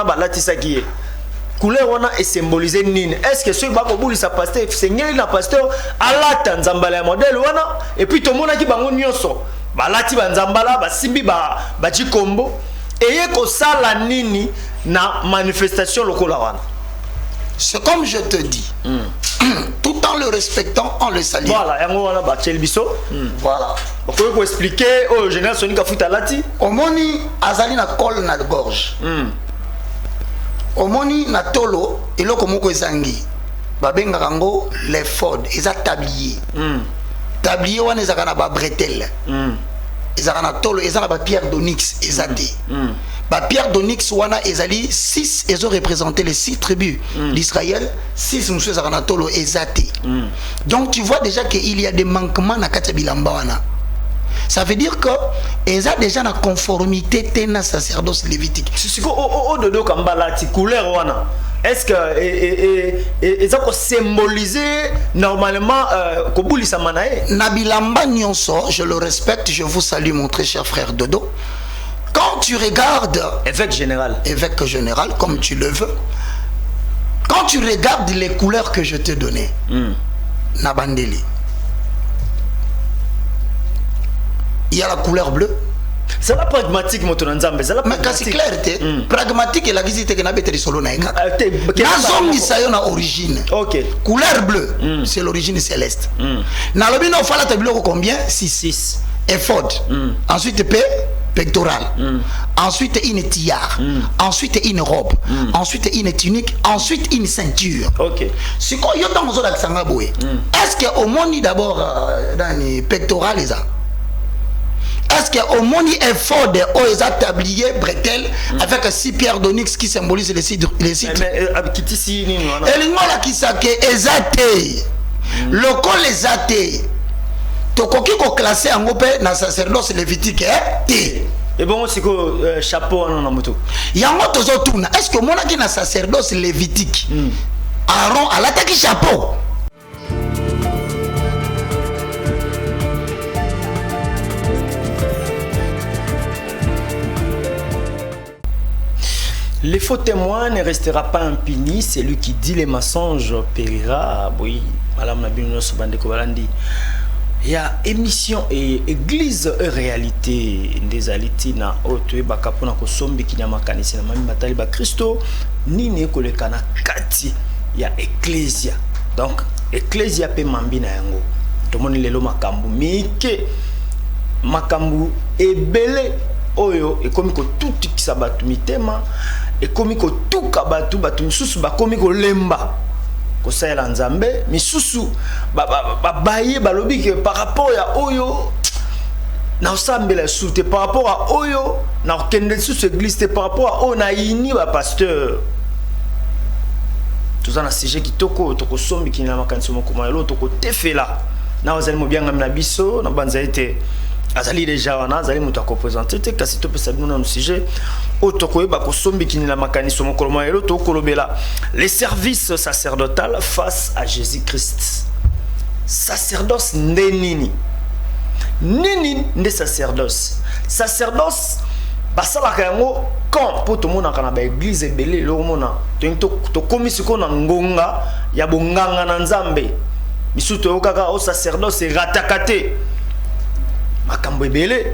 balatisa qui couleur wana est symbolisé nini? Est-ce que ceux bako bouli sa pasteur seigneur na pasteur alata nzambala ya modèle wana et puis to mona ki bango nyonso balati ba nzambala ba simbi ba chikombo eye ko sala nini na manifestation lokola wana? C'est comme je te dis, tout en le respectant, en le saluant. Voilà, yango wana ba chelbiso. Voilà. Vous pouvez expliquer au général Sonika Futa lati? Omoni azali na col na gorge. Omoni na tolo eloko moko ezangi. Babenga rango les Ford, eza tablier. Tablier wana ezaka na ba bretelle. Ezaka na tolo, eza na ba pierre d'onyx ezate. Ba pierre d'onyx wana ezali 6 ezo représenter les 6 tribus d'Israël, 6 monsieur ezaka na tolo ezate. Donc tu vois déjà qu'il y a des manquements na kati bilamba wana. Ça veut dire que ils ont déjà la conformité tena sacerdoce lévitique. Si au dodo kambala ti couleur wana. Est-ce que ils ont symbolisé normalement kobulisa manae? Nabilamba nyonso, je le respecte, je vous salue mon très cher frère Dodo. Quand tu regardes évêque général, comme tu le veux, quand tu regardes les couleurs que je te donnais, Nabandeli. Il y a la couleur bleue. C'est la pragmatique, mon Nzambe. C'est la pragmatique. Mais c'est clair, pragmatique et la visite que n'a solo na eka. Na origine. Ok. Couleur bleue, c'est l'origine céleste. Na lobi no fala tabilo combien? 6. Éphod. Ensuite pectoral. Ensuite une tiare. Ensuite une robe. Ensuite une tunique. Ensuite une ceinture. Ok. Si quoi yo dans zo la sanga boye. Est-ce que au monde d'abord dans les pectorales ça? Est-ce qu'au monde est fort de Oeza tablier bretelle avec 6 pierres d'onyx qui symbolisent les citres? Et le qui s'appelle Ezate. Le col Ezate. Tokoki ko classé en groupe dans sacerdoce lévitique. Et bon, c'est que chapeau non moto. Yango tozo tuna. Est-ce que mon qui na sacerdoce lévitique? Aaron a l'attaque chapeau. Les faux témoins ne restera pas impuni, celui qui dit les mensonges périra. Oui, madame Nabino Sobandeko Balandi. Il y a émission et église et réalité des alitina oto bakapona ko sombi kinyama kanisi na mami matali ba Christo nini ko le kana kati ya ecclesia. Donc ecclesia pe mambina yango. Tomoni lelo makambu mike makambu ebele oyo ekomi ko tuti kisabatu mitema ekomi ko tuka batu misusu bakomi ko lemba ko saela nzambe misusu baye balobi ke par rapport ya oyo na osambela soute par rapport à oyo na kende sous église par rapport à on a ini ba pasteur tout ça na sujet kitoko toko sombi kina makanisi moko mayelo toko tefela na ozali mobianga na biso na banza ete azali déjà wana azali muto ko présenter te kasi to pesa bino na sujet otoko ba ko sombi kini la makaniso mokolo mayelo to kolobela les services sacerdotal face à Jésus-Christ. Sacerdoce ndenini nini nde sacerdoce basala kango quand pour tout monde na ba église ebele lo mona to komisi ko na ngonga ya bonganga na nzambe misuto okaka o sacerdoce ratakate makambo ebele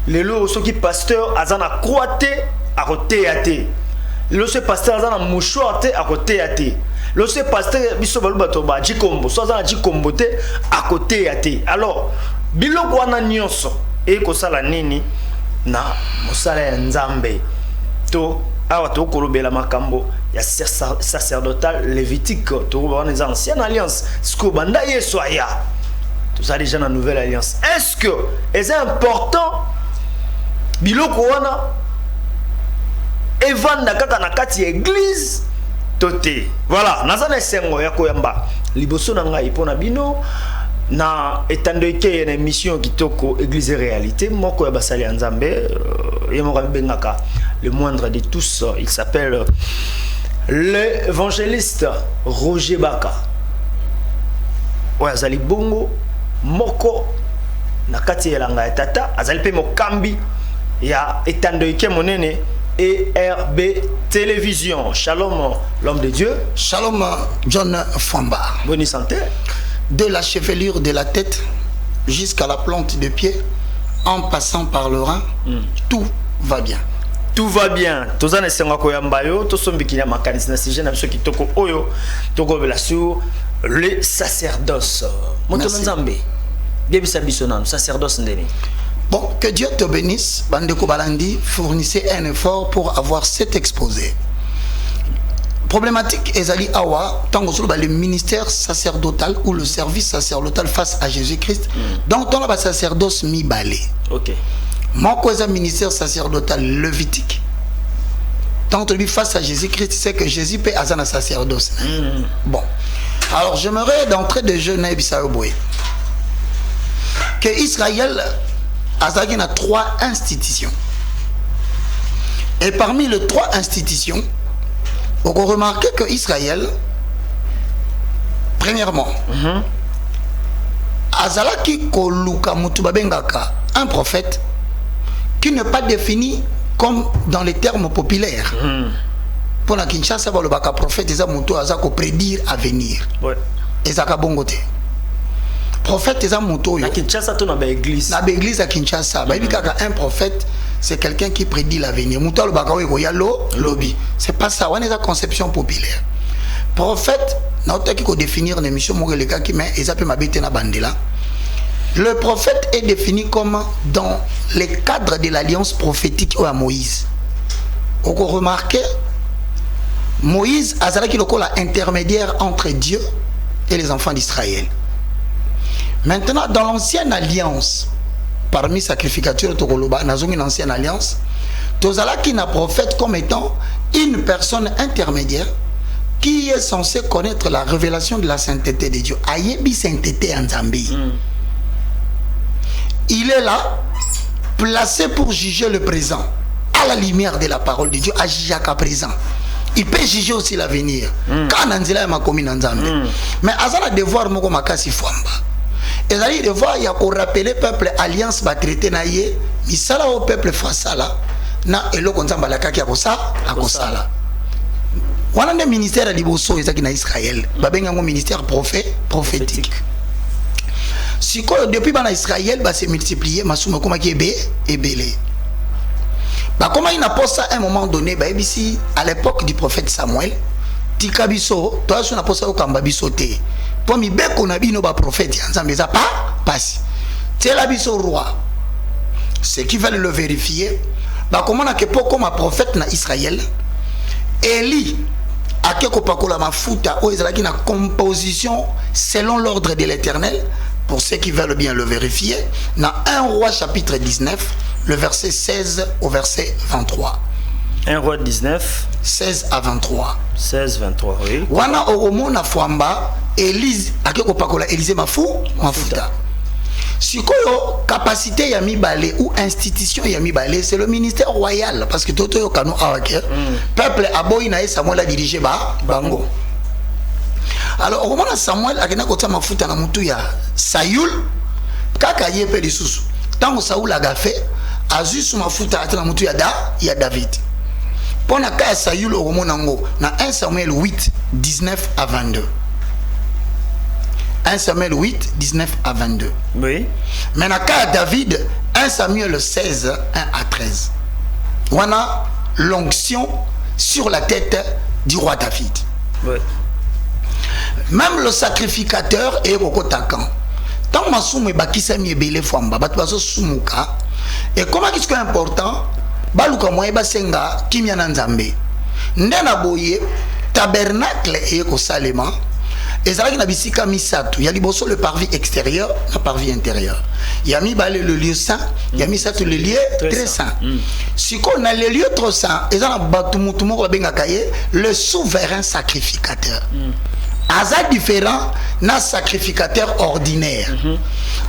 lelo soki pasteur azana croate a côté até lelo ce pasteur azana mouchoir te a côté até lelo ce pasteur biso balubato ba jikombo so azana jikombo te a côté até. Alors biloko wana nyonso e ko sala nini na mosala ya nzambe to awa to kolobela makambo ya sacerdotal lévitique to wana les ancienne alliance sko banda yeso aya. Tout ça déjà dans la nouvelle alliance. Est-ce que c'est important biloko wana evanda kaka na kati église toté? Voilà, nazana sengo ya koyamba liboso na ngai pona bino na etando ke na émission kitoko église réalité moko ya basali ya nzambe yemo bengaka le moindre de tous, il s'appelle l'évangéliste Roger Baka. Ouais, azali bongo moko na kati ya langa ya tata azali pe mokambi ya etando ike monene ERB Télévision. Shalom, l'homme de Dieu. Shalom, John Famba. Bonne santé. De la chevelure de la tête jusqu'à la plante de pied, en passant par le rein, tout va bien. Tout va bien. Tozana senga koyambayo, tosombikina makanisi na sije na biso kitoko oyo, toko bela sur le sacerdoce. Moto nzambe. Bebisa biso nanu sacerdoce ndeni. Bon, que Dieu te bénisse. Bandeko Balandi, fournissez un effort pour avoir cet exposé. Problématique Ezali Awa, tant que le ministère sacerdotal ou le service sacerdotal face à Jésus-Christ, donc dans le sacerdoce mi balé. Ok. Mon cousin ministère sacerdotal levitique, tant que face à Jésus-Christ, c'est que Jésus paie à un sacerdoce. Bon. Alors j'aimerais d'entrée de jeu que Israël a 3 institutions. Et parmi les 3 institutions, on peut remarquer que Israël, premièrement, Azalaki Koluka Mutubabengaka, un prophète qui n'est pas défini comme dans les termes populaires. Pour la Kinshasa, le baka prophète, ils ont prédire à venir. Ils ont bongote. Prophète, ils ont à Kinshasa, tu as l'église. Dans l'église à Kinshasa, un prophète, c'est quelqu'un qui prédit l'avenir. C'est pas ça, on est la conception populaire. Prophète, définir une émission, le prophète est défini comme dans les cadres de l'alliance prophétique à Moïse. On peut remarquer, Moïse a l'intermédiaire entre Dieu et les enfants d'Israël. Maintenant, dans l'ancienne alliance, parmi sacrificateurs Tokoloba, nous avons une ancienne alliance, Tozalaki n'a prophète comme étant une personne intermédiaire qui est censée connaître la révélation de la sainteté de Dieu. Ayebi sainteté en Zambie. Il est là, placé pour juger le présent, à la lumière de la parole de Dieu, à Jijaka présent. Il peut juger aussi l'avenir. Quand Nanzila est ma commune en Zambie. Mais Azala devoir Moko Makasi Fwamba. Et là, il devoir, il y a pour rappeler peuple alliance va traiter naïe, mais ça là au peuple face là, na elo konzamba la kaki akosa, akosala. Wana ne ministère liboso ezaki na Israël, babenga ngo ministère prophétique. Si depuis bana Israël ba se multiplier, masumo koma ki ebele. Bah comment il n'a pas ça à un moment donné, bah ici à l'époque du prophète Samuel, tikabiso, toi on a pas ça au kambabiso te. Pour mi beko na bino ba prophète, ensemble ça pas passe. C'est la biso roi. Ceux qui veulent le vérifier, bah comment on a que pour ma prophète na Israël, Eli a quelque pakola mafuta ou ezalaki na composition selon l'ordre de l'Éternel. Pour ceux qui veulent bien le vérifier, dans 1 roi chapitre 19, le verset 16 au verset 23. 1 roi 19, 16 à 23. 16, 23, oui. Wana oromo na fwamba, Élise, akeko pakola Élise mafuta. Sikoyo, capacité ya mibale ou institution ya mibale, c'est le ministère royal. Parce que toto yo kano awake, peuple aboyi na Samuel a dirigé bango. Alors, au moment où Samuel a gagné mafuta na mutu ya Saül, kaka yepe lisusu. Tant que Saül a fait, a juste mafuta na mutu ya David. Pona ka Saül au moment nango na 1 Samuel 8 19 à 22. 1 Samuel 8 19 à 22. Oui. Mais na ka David 1 Samuel 16 1 à 13. Wana l'onction sur la tête du roi David. Oui. Même le sacrificateur est au kotakan. Tant ma soumou bakisa mi ebele famba, batuazo sumuka. Et comment qu'est-ce qui est important? Baluka moye basenga kimya na nzambe. Ndena boye tabernacle et ko salema. Ezalaki na bisika misatu. Ya liboso le parvis extérieur, le parvis intérieur. Ya mi balé le lieu saint, ya mi satu le lieu très saint. Si qu'on a le lieu trop saint, ezala batumutumo ko benga kaye le souverain sacrificateur. Aza différent na sacrificateur ordinaire.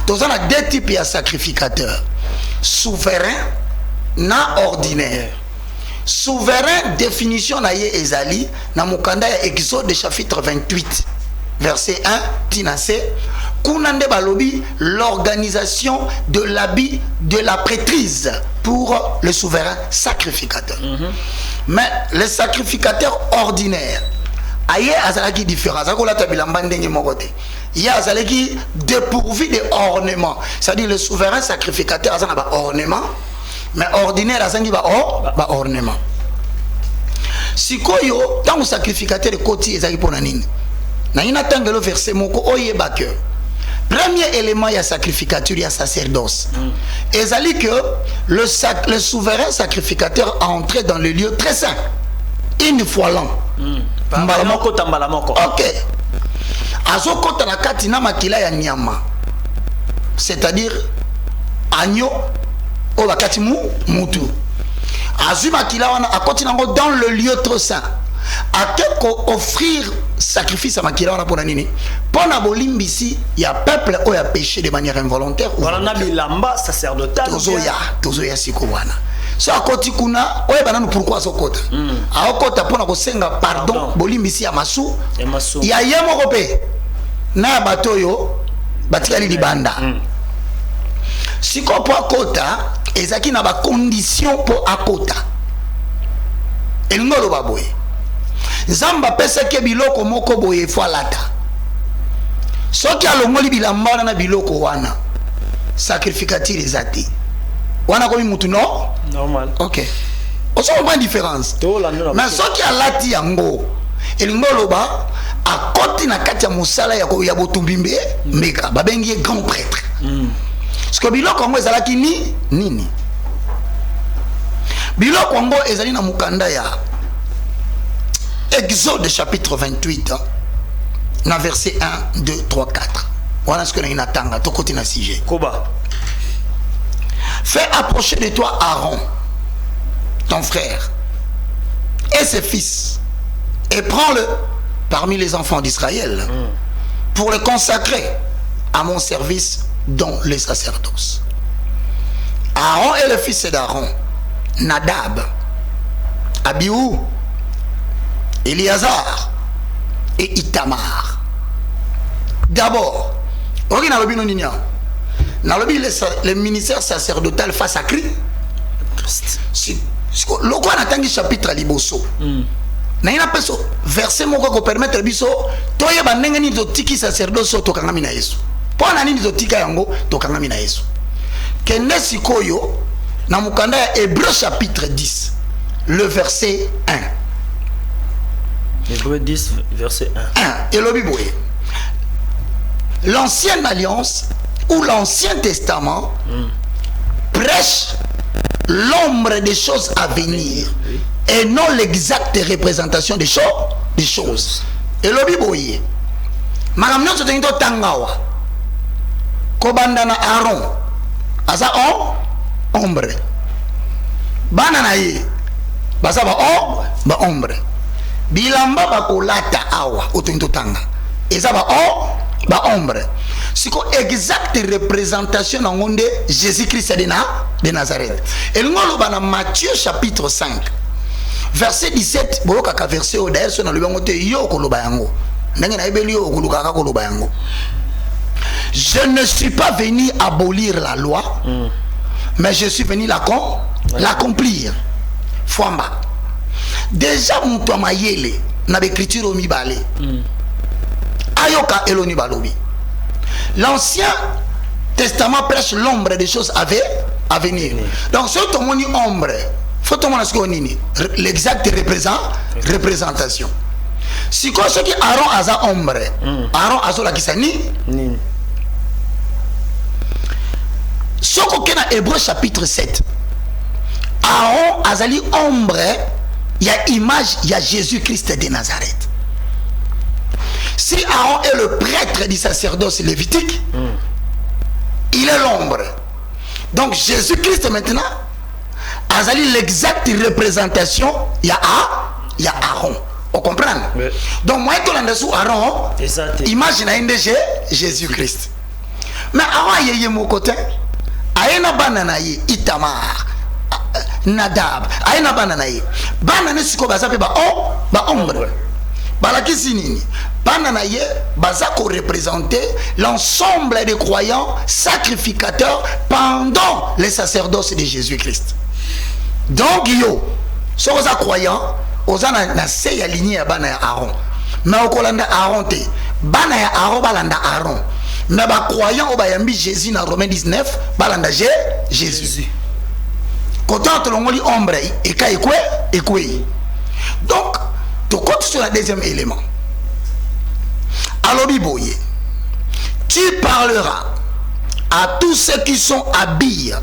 Donc on a 2 types de sacrificateurs. Souverain na ordinaire. Souverain définition na ye ezali na mukanda ya Exode chapitre 28 verset 1 tinase Kunande balobi, l'organisation de l'habit de la prêtrise pour le souverain sacrificateur. Mais les sacrificateurs ordinaires, aye azalaki différent. Zakola tabilamba ndenge mokote. Ya azalaki dépourvu de ornements. C'est-à-dire le souverain sacrificateur azana ba ornement, mais ordinaire azangi ba ornement. Sikoyo tant sacrificateur de koti ezaki pona nini. Na ina tangelo verset moko oyeba que premier élément ya sacrificature ya sacerdoce. Ezali que le souverain sacrificateur a entré dans le lieu très saint une fois l'an. Ok. Azokota na kati na makila ya nyama. C'est-à-dire agneau o bakati mutu. Azu makila wana akoti nango dans le lieu trop saint. Akeko offrir sacrifice à makila wana pona nini? Pona bolimbisi ya peuple o ya péché de manière involontaire. Voilà na bilamba sacerdotal. Tozoya siko wana. So akoti kuna oye bananu pourquoi sokota aokota pona kosenga pardon bolimbisi ya masu ya yemo kope na batoyo batikali libanda siko po akota ezaki na ba condition po akota elingolo baboye nzamba pesa ke biloko moko boye fo alata soki alongoli bilamba na biloko wana sacrificature ezati wana komi mutu no normal. Ok. On sent pas différence. Mais ce qui a lati yango elingoloba a koti na kati ya musala ya ko ya botumbimbe meka babengi grand prêtre. Parce que biloko ngo ezalaki nini? Biloko ngo ezali na mukanda ya Exode chapitre 28 na verset 1 2 3 4. Voilà ce que nous attendons to koti na sujet. Koba. Fais approcher de toi Aaron, ton frère, et ses fils, et prends-le parmi les enfants d'Israël pour le consacrer à mon service dans les sacerdoces. Aaron et le fils d'Aaron, Nadab, Abihu, Éléazar et Itamar. D'abord, le ministère sacerdotal face à Christ. Le roi n'a chapitre à Liboso. Na ina peso verset moko ko permettre biso toye bandenga ni tiki sacerdoce to kangami na Yesu. Pona nini to tika yango to kangami na Yesu. Kende sikoyo na mukanda ya Hébreux chapitre 10 le verset 1. Hébreux 10 verset 1. Et le Bible. L'ancienne alliance où l'Ancien Testament prêche l'ombre des choses à venir et non l'exacte représentation des choses. Et le Bible, madame nous sommes en tangawa, kobandana Aaron, asa ombre, banana ye, basa ba ombre, bilamba ba kolata awa otinto tanga, esa ba ombre. C'est une exacte représentation de Jésus-Christ de Nazareth. Et nous avons Matthieu chapitre 5, verset 17. Verset je ne suis pas venu abolir la loi, mais je suis venu l'accomplir. Fwamba. Déjà, mon toit mayele, na l'écriture au mibale. Ayoka eloni balobi. L'Ancien Testament prêche l'ombre des choses à venir. Donc, si tu as une ombre, il faut que l'exacte représentation. Si tu as Aaron a sa ombre, Aaron a la kisani. Si tu as Hébreux chapitre 7, Aaron a sa ombre, il y a image, il y a Jésus-Christ de Nazareth. Si Aaron est le prêtre du sacerdoce lévitique, il est l'ombre. Donc Jésus-Christ maintenant a l'exacte représentation, il y a Aaron. On comprend? Oui. Donc moi je suis sous Aaron, imagine Jésus-Christ. Mais Aaron il y a mon côté, aïna banana Itamar, Nadab, aïna banana banana siko bazape ba ombre. balakisi nini bana na ye baza ko représenter l'ensemble des croyants sacrificateurs pendant les sacerdoces de Jésus-Christ. Donc yo so oza croyant oza na se ya lignée ya bana ya Aaron mais okolanda Aaron te bana ya Aaron balanda Aaron mais ba croyant o bayambi Jésus na Romains 19 balanda Jésus quand on longoli ombre et ka ekwe. Donc tu comptes sur le deuxième élément. Alors Biboye, tu parleras à tous ceux qui sont habiles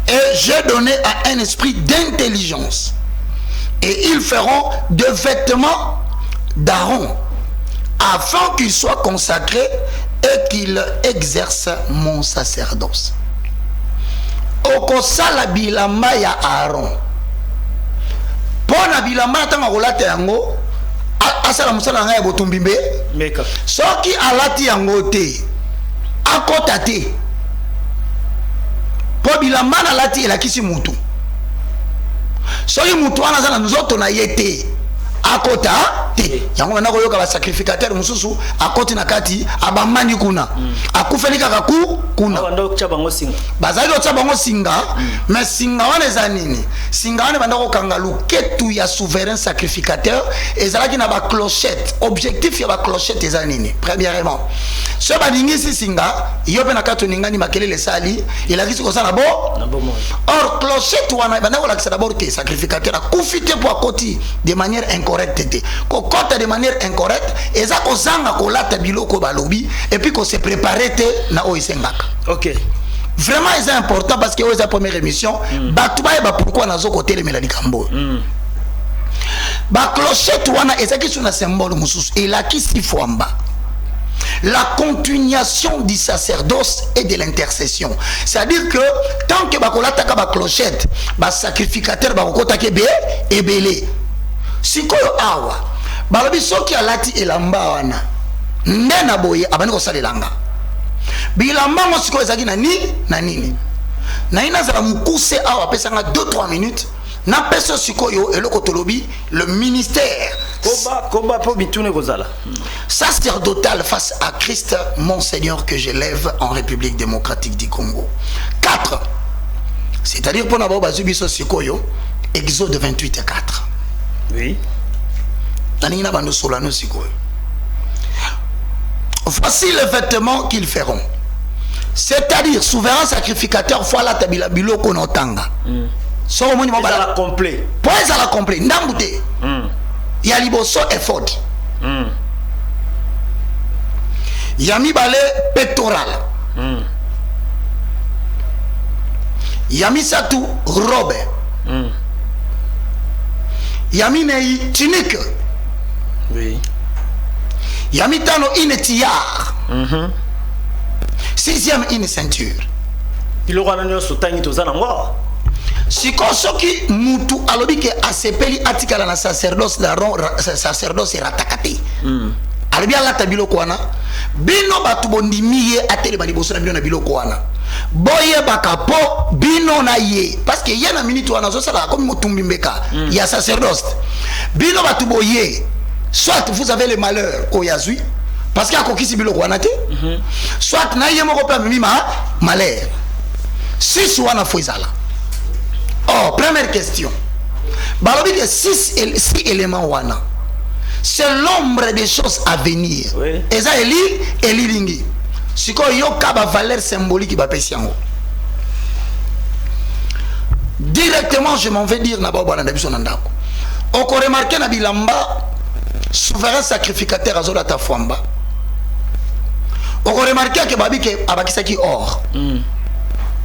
et j'ai donné à un esprit d'intelligence et ils feront de vêtements d'Aaron afin qu'ils soient consacrés et qu'ils exercent mon sacerdoce. Okosala bilamba ya Aaron. Pona bilamba tanga kolata yango asala musala nga ya botumbimbe meka soki alati yango te akota te po bilamba na lati elakisi mutu soki mutu wana za na nzoto na ye te akota te yango bana koyoka ba sacrificateur mususu akoti na kati abamani kuna akufeli kaka kuna banda ko chabango singa bazali ko chabango singa mais singa wana za nini singa wana banda ko kanga luketu ya souverain sacrificateur ezalaki na ba clochette objectif ya ba clochette eza nini premièrement so ba ningisi singa yope na kato ningani makelele sali ilakisi ko sana bo or clochette wana banda ko lakisa d'abord te sacrificateur akufite po akoti de manière incorrecte ko kota de manière incorrecte eza ko zanga ko lata biloko balobi et puis ko se préparer te na o isengaka. OK. Vraiment c'est important parce que c'est la première émission batu ba pourquoi nazo ko telemela likambo. Ba clochette wana ezaki sur na symbole mususu et la kisi fwamba. La continuation du sacerdoce et de l'intercession. C'est-à-dire que tant que bakolata ka ba clochette, ba sacrificateur ba kokota ke be ebele. Sikoyo awa balobi soki alati elamba wana ndena boye abani ko salelanga bilamba mo sikoyo ezaki na nini na ina za mukuse awa pesanga 2-3 minutes na peso sikoyo eloko tolobi le ministère koba po bitune kozala sacerdotal face à Christ mon Seigneur que j'élève en République démocratique du Congo. 4 c'est-à-dire pour nabo bazubiso sikoyo Exode 28:4. Oui. Voici les vêtements qu'ils feront. C'est-à-dire, souverain sacrificateur, voilà tabila biloko notanga. So moni mo bala complet. Point ça la complet. Ndambute. Ya liboso effort. Yami balé pectoral. Yami satu robe. Yami nei tunique. Oui. Yami tano une tiare. Sixième une ceinture. Il aura nyo sotangi tozana ngwa. Siko soki mutu alobi ke asepeli atikala na sacerdoce d'Aaron sacerdoce ratakate. Alobi ala tabilo kwana bino batu bondimiye atele bali boso na bino na biloko wana. Boye bakapo bino na ye parce que yena minute wana zo sala comme mutumbi mbeka ya sacerdoce. Bino batu boye soit vous avez le malheur ko yazui parce que akokisi biloko wana te soit na ye moko pa mima malheur. Si wana foizala. Oh, première question. Balobi que 6 éléments wana. C'est l'ombre des choses à venir. Oui. Eza eli ringi. Siko yo kaba valeur symbolique ba pesiango. Directement je m'en vais dire na ba bana ndabiso na ndako. Oko remarquer na bilamba souverain sacrificateur azola ta fwamba. Oko remarquer que babi ke abakisaki or.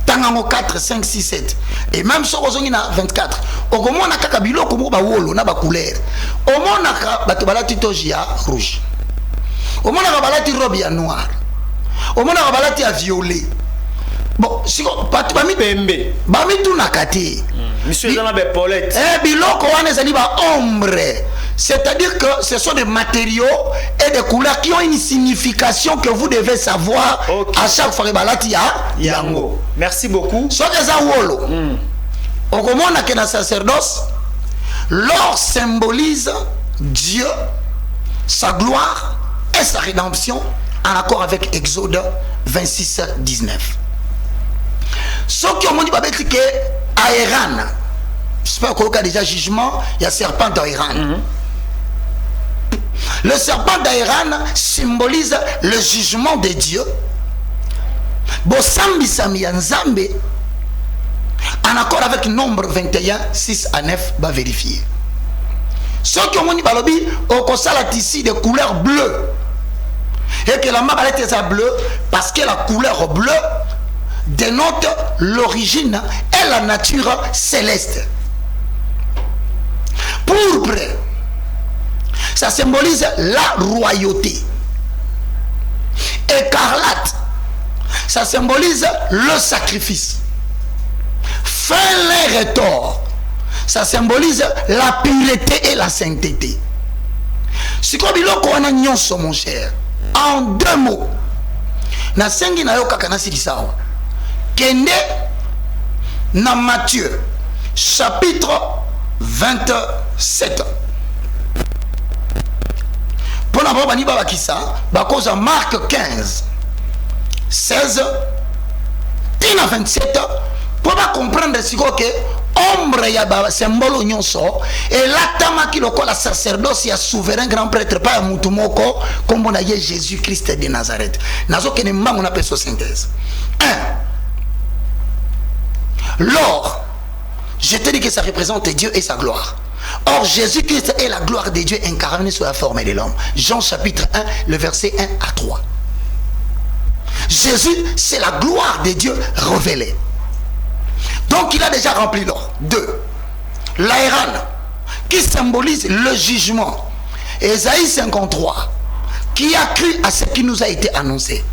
Tangango 4, 5, 6, 7 et même si on a 24 okomona kaka biloko mo ba wolo na ba couleur omona ka bato balati toji ya rouge omona ka balati robe ya noir omona ka balati ya violet bon siko bato ba mi pembe ba mi tuna kati monsieur dans la paulette biloko wana ezali ba ombre. C'est-à-dire que ce sont des matériaux et des couleurs qui ont une signification que vous devez savoir à chaque fois que balati yango. Merci beaucoup. So eza wolo. Okomona que na sacerdoce l'or symbolise Dieu, sa gloire et sa rédemption en accord avec Exode 26, 19. Ce qui ont dit que à Iran, j'espère qu'il y a déjà jugement, il y a serpent dans Iran. Le serpent d'Iran symbolise le jugement de Dieu. Bosambi Samia Nzambe, en accord avec Nombre 21, 6 à 9, va vérifier. Ceux qui ont dit balobi, au constat ici de couleur bleue. Et que la marque est bleue parce que la couleur bleue dénote l'origine et la nature céleste. Pourpre, ça symbolise la royauté. Écarlate, ça symbolise le sacrifice. Fin l'air et tort, ça symbolise la pureté et la sainteté. Si comme il a mon cher, en deux mots, na sengi na yo kakana silisawa kende na Matthieu chapitre 27. Pour la bani baba kisa bakoza Marc 15 16 tina 27 pour pas comprendre si que ombre ya ba symbole nyonso et latama ki lokola sacerdoce ya souverain grand prêtre pas ya mutu moko comme on a Jésus Christ de Nazareth nazo kene mbango na peso synthèse 1. L'or, je te dis que ça représente Dieu et sa gloire. Or Jésus Christ est la gloire de Dieu incarnée sous la forme de l'homme. Jean chapitre 1 le verset 1 à 3. Jésus c'est la gloire de Dieu révélée. Donc il a déjà rempli l'or. 2. L'Aïran, qui symbolise le jugement. Ésaïe 53, qui a cru à ce qui nous a été annoncé,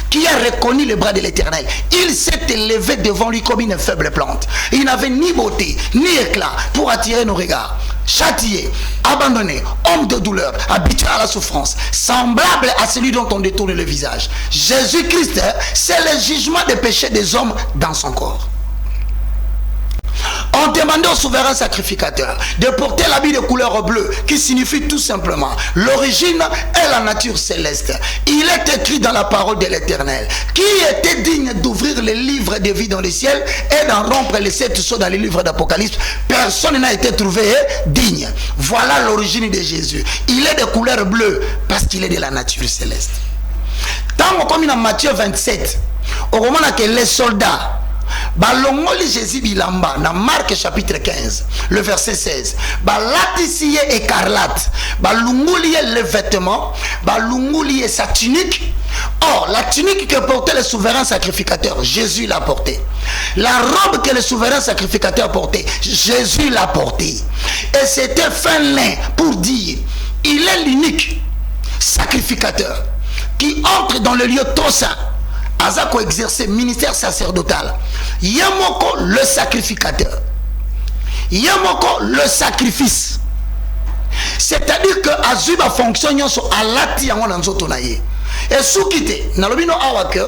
qui a reconnu le bras de l'Éternel. Il s'est élevé devant lui comme une faible plante. Il n'avait ni beauté, ni éclat pour attirer nos regards. Châtié, abandonné, homme de douleur, habitué à la souffrance, semblable à celui dont on détourne le visage. Jésus-Christ, c'est le jugement des péchés des hommes dans son corps. On demandait au souverain sacrificateur de porter l'habit de couleur bleue qui signifie tout simplement l'origine et la nature céleste. Il est écrit dans la parole de l'Éternel qui était digne d'ouvrir les livres de vie dans le ciel et d'en rompre les 7 sceaux dans les livres d'Apocalypse. Personne n'a été trouvé digne. Voilà l'origine de Jésus. Il est de couleur bleue parce qu'il est de la nature céleste. Tant comme dans Matthieu 27, au moment où les soldats balongoli Jésus bilamba na Marc chapitre 15 le verset 16 balatisiye écarlate balunguliye le vêtement balunguliye sa tunique. Or la tunique que portait le souverain sacrificateur, Jésus l'a portée. La robe que le souverain sacrificateur portait, Jésus l'a portée. Et c'était fin lin pour dire il est l'unique sacrificateur qui entre dans le lieu trop saint. Azako exercer ministère sacerdotal. Yamoko le sacrificateur. Yamoko le sacrifice. C'est-à-dire que Azuba fonctionne sur Alati yango nanzoto na ye. Et soukite nalobino awake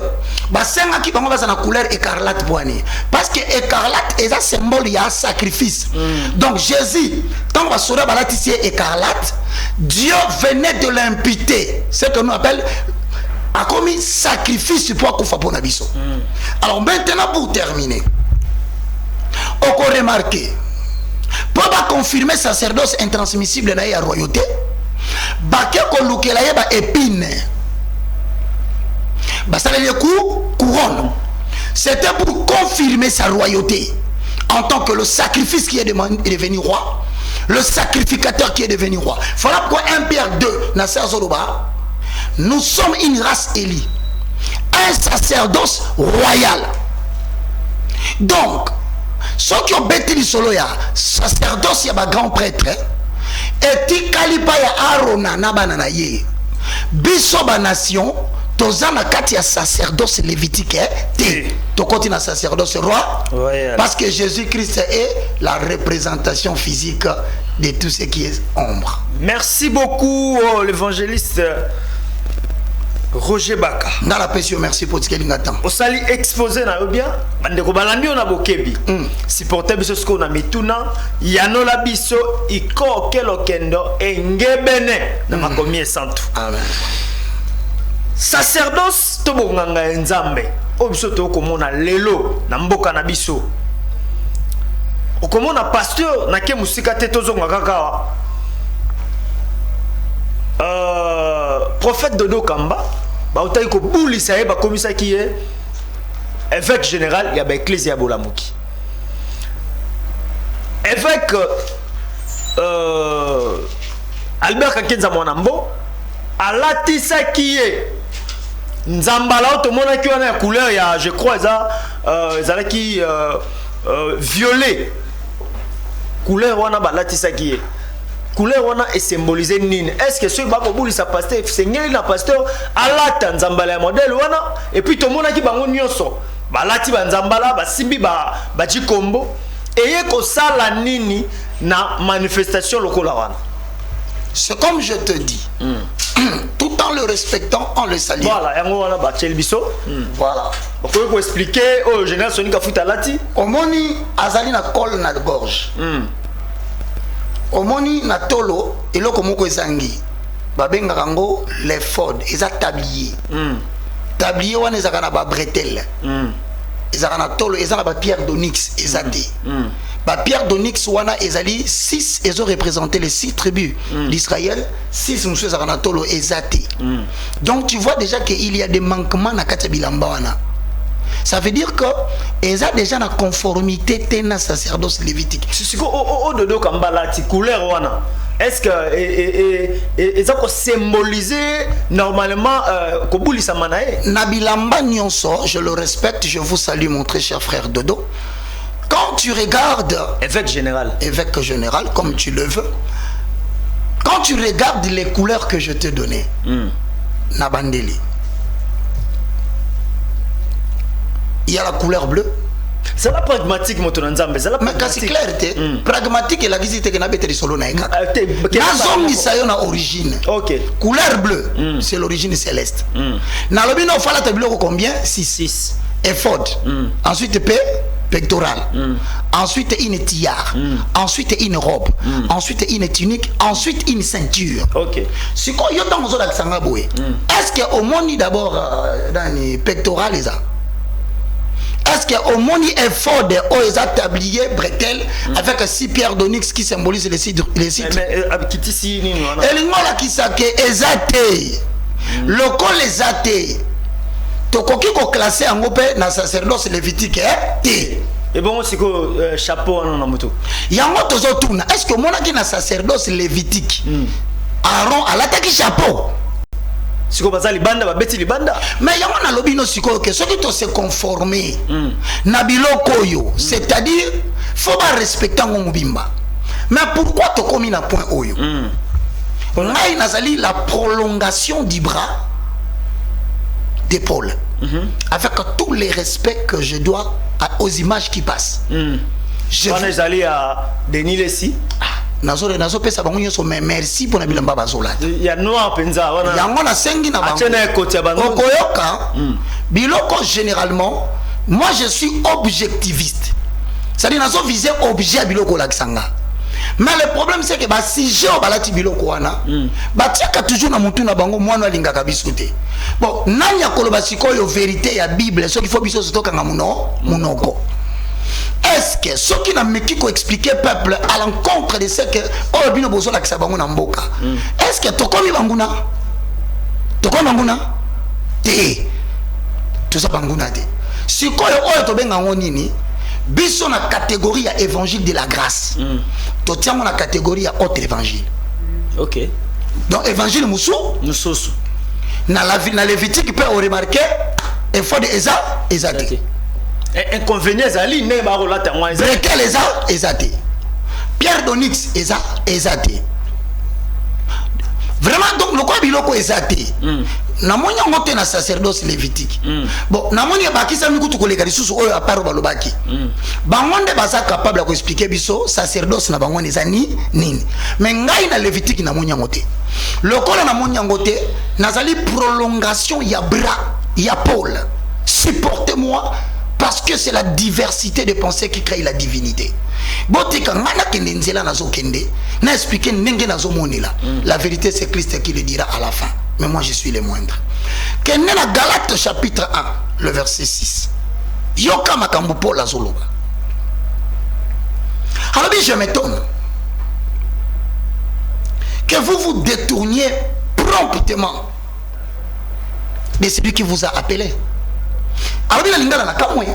basenga ki bango bazana couleur écarlate boani parce que écarlate est un symbole ya sacrifice. Donc Jésus tant va sora balati écarlate, Dieu venait de l'imputer. C'est ce que nous appelle a commis sacrifice pour qu'on abisso. Alors maintenant pour terminer, on peut remarquer pour pas confirmer sacerdoce intransmissible na la royauté, baké ko lukela yeba épine. Basta le couronne. C'était pour confirmer sa royauté en tant que le sacrifice qui est devenu roi, le sacrificateur qui est devenu roi. Voilà pourquoi 1 Pierre 2 na Zoroba. Nous sommes une race élue, un sacerdoce royal. Donc, ceux qui ont bêté le solo, ya sacerdoce, il y a un grand prêtre, et ti kalipa ya Arona nabanana ye. Bisoba nation, tozana kati ya sacerdoce lévitique, to continue sacerdoce roi, parce que Jésus-Christ est la représentation physique de tout ce qui est ombre. Merci beaucoup, l'évangéliste Roger Baka. Dans la passion, merci pour ce qu'il y a. Au sali exposé na bien, bande ko balandi on a bokebi. Supporter biso sko na mituna, yano la biso iko kelo kendo engebene na makomi santu. Amen. Sacerdoce to bonganga nzambe. O biso to komona lelo na mboka na biso. O komona pasteur na ke musika te tozonga kaka. Prophète Dodo Kamba, ba otayi ko bulisa ba komisa ki est évêque général ya ba ecclésia Bolamuki. Évêque Albert Kakenza Mwanambo alatisa ki est nzambala to mona ki wana couleur ya je crois ça qui violet couleur wana ba latisa ki est couleur wana est symbolisé nini. Est-ce que ce bako bouli sa pasteur seigneur na pasteur alata nzambala ya modèle wana et puis to mona ki bango nyonso balati ba nzambala ba simbi ba jikombo eye ko sala nini na manifestation lokola wana. C'est comme je te dis, tout en le respectant, en le saluant. Voilà, yango wana ba chelbiso. Voilà. On peut expliquer au général Sonika Futa lati. Omoni azali na col na gorge. Omoni na tolo eloko moko ezangi babenga rango les ford eza tablier tablier wana ezaka na ba bretelle ezaka na tolo ezaka ba pierre d'onyx ezate ba pierre d'onyx wana ezali 6 ezo représenter les 6 tribus d'Israël 6 musu ezaka na tolo ezate donc tu vois déjà que il y a des manquements na kati bilamba wana. Ça veut dire que ils ont déjà la conformité tena sacerdoce lévitique. Si au dodo kambala ti couleur wana. Est-ce que ils ont symbolisé normalement kobulisa manae? Nabilamba nyonso, je le respecte, je vous salue mon très cher frère Dodo. Quand tu regardes évêque général comme tu le veux. Quand tu regardes les couleurs que je te donnais. Nabandeli. Il y a la couleur bleue. C'est la pragmatique, mon tonanzambe. C'est la pragmatique. Mais c'est clair, pragmatique et la visite que n'abete solo naïka. Nazom na origine. Ok. Couleur bleue, c'est l'origine céleste. Nalobino fala tabilo combien? 6. Éphod. Ensuite pectoral. Ensuite une tiare. Ensuite une robe. Ensuite une tunique. Ensuite une ceinture. Ok. Si quoi yo dans zo d'aksanga boé. Est-ce que au monde d'abord dans les pectorales les a? Est-ce qu'au monde est fort de Oeza tablier bretelle avec 6 pierres d'onyx qui symbolisent les citres? Mais Kitisi ni non. Et l'ingola qui s'ake ezate. Le col ezate. Tokoki ko classé en groupe na sacerdoce lévitique té. Et bon c'est que chapeau non na moto. Yango tozo tuna. Est-ce que mona ki na sacerdoce lévitique? Aaron alataki chapeau. Siko bazali banda ba beti libanda mais yango na lobino siko que ce qui to se conformer na biloko yo c'est-à-dire faut pas respecter ngo mubimba mais pourquoi to komi na point oyo ngai nazali la prolongation du bras d'épaule avec tous les respects que je dois aux images qui passent je vais aller à Denis Lessi nazo pesa bango nyonso mais merci pour na bilamba bazolata ya noir penza wana yango na sengi na bango achena ekoti ya bango okoyoka biloko généralement moi je suis objectiviste c'est-à-dire nazo viser objet biloko la kisanga mais le problème c'est que ba sujet balati biloko wana batiaka toujours na mutu na bango mwana alingaka biso te bon nani akoloba sikoyo vérité ya bible ce qu'il faut biso sotoka nga munoko. Est-ce que ce qui n'a pas expliqué peuple à l'encontre de ce que Obino Bozo la Kisabango Namboka? Est-ce que Tokomi Banguna? Tokomi Banguna? Te. Tout ça Banguna te. Si quoi le Tobenga Nini, biso na catégorie à évangile de la grâce. Totiamo na catégorie à autre évangile. Ok. Donc évangile Moussou? Moussou. Na la Lévitique peut remarquer il faut des Ezate. Inconvénient zali ne ba rolata moi brekel ezate pierre d'onyx ezate vraiment donc le quoi biloko ezate namoni yango te na sacerdoce lévitique. Bon namoni bakisa mikutu koleka lisusu oyo aparo balobaki. Bango nde baza capable ko expliquer biso sacerdoce na bango eza nini. Mais ngai na lévitique namoni yango te. Lokola namoni yango te nazali prolongation ya bras ya Paul. Supportez-moi parce que c'est la diversité de pensées qui crée la divinité. Botika ngana kende nzela nazo kende na expliquer ndenge nazo monela. La vérité c'est Christ qui le dira à la fin. Mais moi je suis le moindre. Kende na Galates chapitre 1 le verset 6. Yoka makambo Paul azoloba. Alors je m'étonne que vous vous détourniez promptement de celui qui vous a appelé. Alors bien lingala na kamwe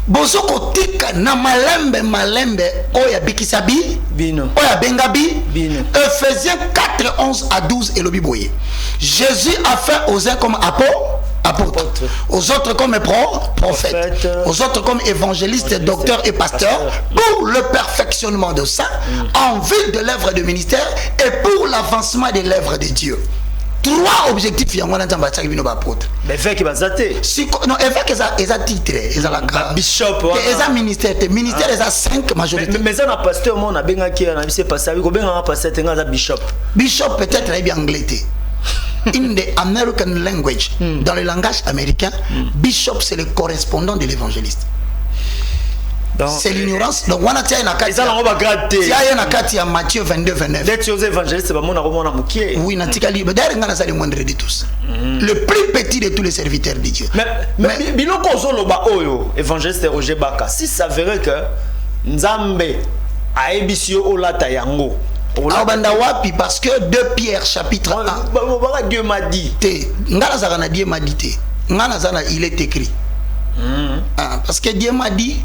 bozoko tika na malembe oya bikisabi bino oya bengabi bino. Ephésiens 4 11 à 12 et le biboye. Jésus a fait aux uns comme apôtres, aux autres comme prophètes, aux autres comme évangélistes, docteurs et pasteurs, pour le perfectionnement de ça, en vue de l'œuvre de ministère et pour l'avancement de l'œuvre de Dieu. 3 objectifs yango na nzamba tsaki bino ba apôtre. Mais fait que bazate. Si non évêque eza titre, eza la bishop eza ministère, ministère eza 5 majorité. Mais ça na pasteur mon na benga ki na bise pasteur ko benga pasteur tenga za bishop. Bishop peut-être est bien anglais. In the American language, dans le langage américain, bishop c'est le correspondant de l'évangéliste. C'est l'ignorance. Donc, on a tia na kati. Tia na kati ya Matthieu 22-29. D'être aux évangélistes, c'est pas mon arôme en mukie. Oui, na tika libre. D'ailleurs, on a ça le moindre de tous. Le plus petit de tous les serviteurs de Dieu. Mais biloko zoloba oyo évangéliste Roger Baka. Si ça verrait que Nzambe a ébissio olata yango. Abanda wapi parce que 2 Pierre chapitre 1. Dieu m'a dit. Ngana zana Dieu m'a dit. Ngana zana il est écrit. Parce que Dieu m'a dit.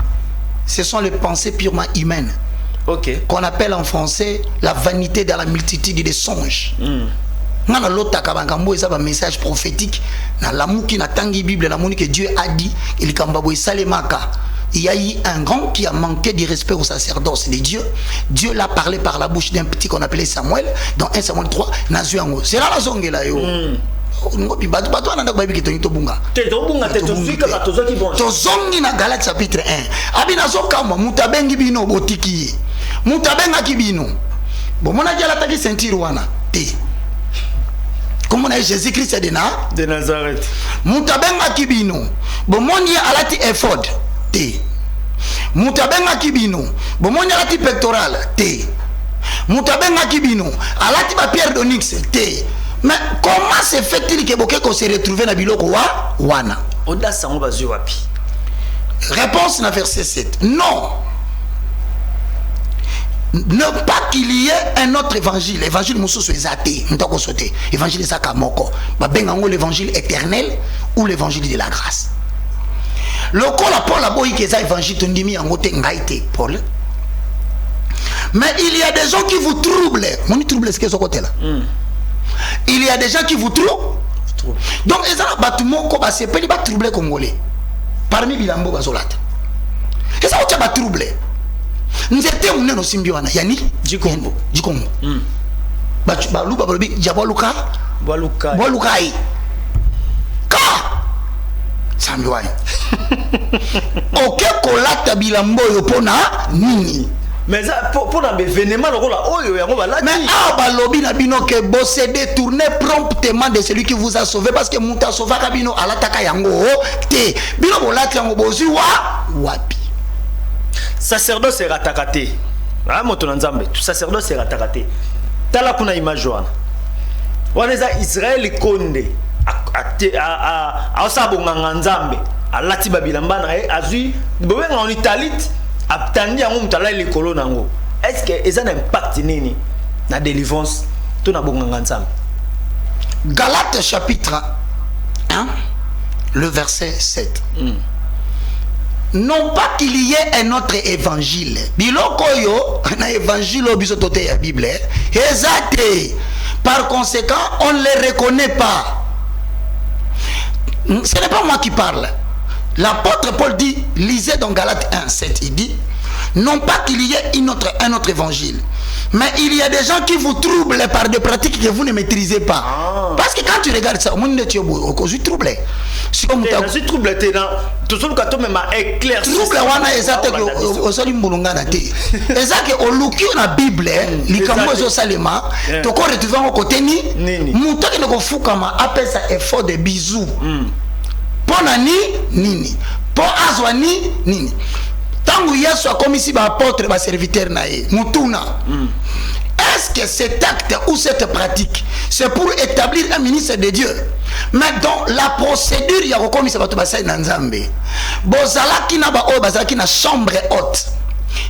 Ce sont les pensées purement humaines. Qu'on appelle en français la vanité dans la multitude des songes. Dans l'autre kabangambo ça un message prophétique dans l'amour qui n'a tangi Bible l'amour que Dieu a dit il kambabo salemaka. Il y a eu un grand qui a manqué du respect au sacerdoce de Dieu. Dieu l'a parlé par la bouche d'un petit qu'on appelait Samuel dans 1 Samuel 3 nazuango. C'est là la zongue là yo. Tozongi na Galates chapitre 1 abinazo kama mutabengi bino botiki mutabenga kibino bomona jala taki ceinture wana te comme na Jésus Christ de Nazareth mutabenga kibino bomoni alati ephod te mutabenga kibino bomoni alati pectoral te mutabenga kibino alati ba pierre d'onyx te. Mais comment se fait-il que Bokeko se retrouve dans biloko wa wana? Oda sango bazu wapi? Réponse dans verset 7. Non. Ne pas qu'il y ait un autre évangile. Évangile mususu ezate, ntako sote. Évangile sakamoko. Ba bengango l'évangile éternel ou l'évangile de la grâce. Lokola Paul a boyi keza évangile tondimi yango te ngaite Paul. Mais il y a des gens qui vous troublent. Mon trouble ce que ce côté là. Il y a des gens qui vous trouvent. Donc, ils ont battu mon combat, c'est pas les troublés congolais. Parmi les Bilambo Bazolata. Et ça, on a troublé. Nous étions au Simbiwana. Yani Jikombo. Jikombo. Baluba Balobi, Jabaluka. Balukai. Ka Sambiwai. Ok, Kolata Bilambo Yopona, Nini. Mais pour l'événement, mais balobi na bino que bosse détourné promptement de celui qui vous a sauvé parce que muta sauvé kabino alataka yango te bino bolati yango bozi wapi sacerdoce est ratakaté moto na nzambe tout sacerdoce est ratakaté tala kuna image wana eza Israël konde a sabonganga nzambe alati babilamba na azui bobenga en Italie abtandi yango mutala likolo nango. Est-ce que ez un impact nini na délivrance to na bonganga nzambe? Galates chapitre 1 le verset 7. Non pas qu'il y ait un autre évangile. Biloko yo na évangile biso tote ya Bible. Ezate. Par conséquent, on ne les reconnaît pas. Ce n'est pas moi qui parle. L'apôtre Paul dit, lisez dans Galates 1, 7, il dit, Non pas qu'il y ait un autre évangile, mais il y a des gens qui vous troublent par des pratiques que vous ne maîtrisez pas. Parce que quand tu regardes ça, moi je suis troublé. Je suis troublé. Tout ce que tu m'as éclairci. Troublé, wana ezate que osali mbulunga na te. Ezake oluki na Bible, likambo zo salema, to ko retrouver au côté ni muto ki ne ko fukama appelle ça effort de bisous. Pona nini? Po azwa nini? Tangu Yesu a commis si ba apôtre ba serviteur na ye, mutuna. Est-ce que cet acte ou cette pratique, c'est pour établir un ministre de Dieu? Mais dans la procédure, il y a reconnu ça va tout passer dans Nzambe. Bozala qui n'a pas bazala qui n'a chambre haute.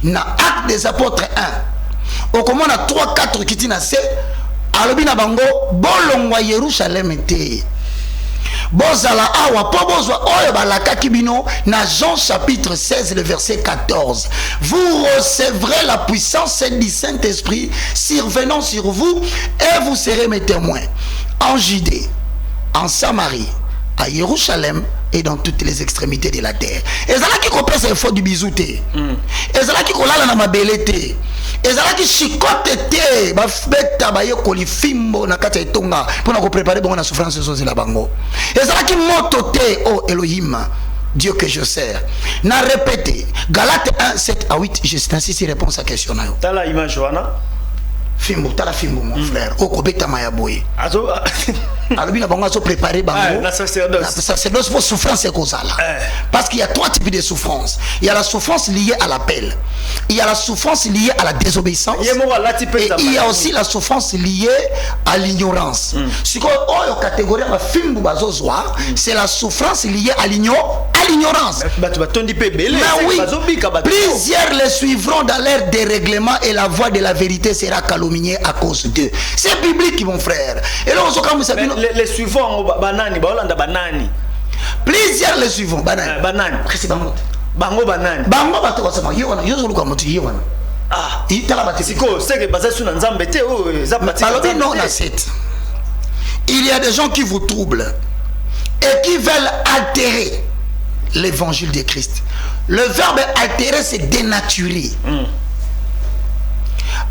Na acte des apôtres 1. Au comment on a 3-4 qui dit na c'est alobina bango bolongwa Yerusalem était. Bozala awa po bozwa oyo balaka kibino na Jean chapitre 16 le verset 14. Vous recevrez la puissance du Saint-Esprit survenant sur vous et vous serez mes témoins en Judée, en Samarie, à Jérusalem et dans toutes les extrémités de la terre. Et ça là qui comprend c'est fort du bisouté. Et ça là qui kolala na mabelete. Et ça là qui chicote te ba beta ba yekoli fimbo na kata etonga pour nous préparer pour la souffrance de la bango. Et ça là qui motote oh Elohim, Dieu que je sers. N'a répété Galates 1 7 à 8, je suis ainsi réponse à question na yo. T'as la image Johanna? Fimbo, t'as la fimbo mon frère. Oko beta mayaboye. Azo alobina bango azo préparer bango. La sacerdoce pour souffrance et causale. Parce qu'il y a 3 types de souffrance. Il y a la souffrance liée à l'appel. Il y a la souffrance liée à la désobéissance. Et il y a aussi la souffrance liée à l'ignorance. C'est la souffrance liée à l'ignorance. Mais oui, plusieurs les suivront dans l'air des règlements et la voie de la vérité sera calomniée à cause d'eux. C'est biblique mon frère. Et là on se les suivants banani baolanda banani. Plusieurs les suivants banani. Banani. Bango banani. Bango bato basema yona yozoluka mutu yona. Ah, itala batisiko c'est que basé sur Nzambe te oh zapati. Alors non la 7. Il y a des gens qui vous troublent et qui veulent altérer l'évangile de Christ. Le verbe altérer c'est dénaturer.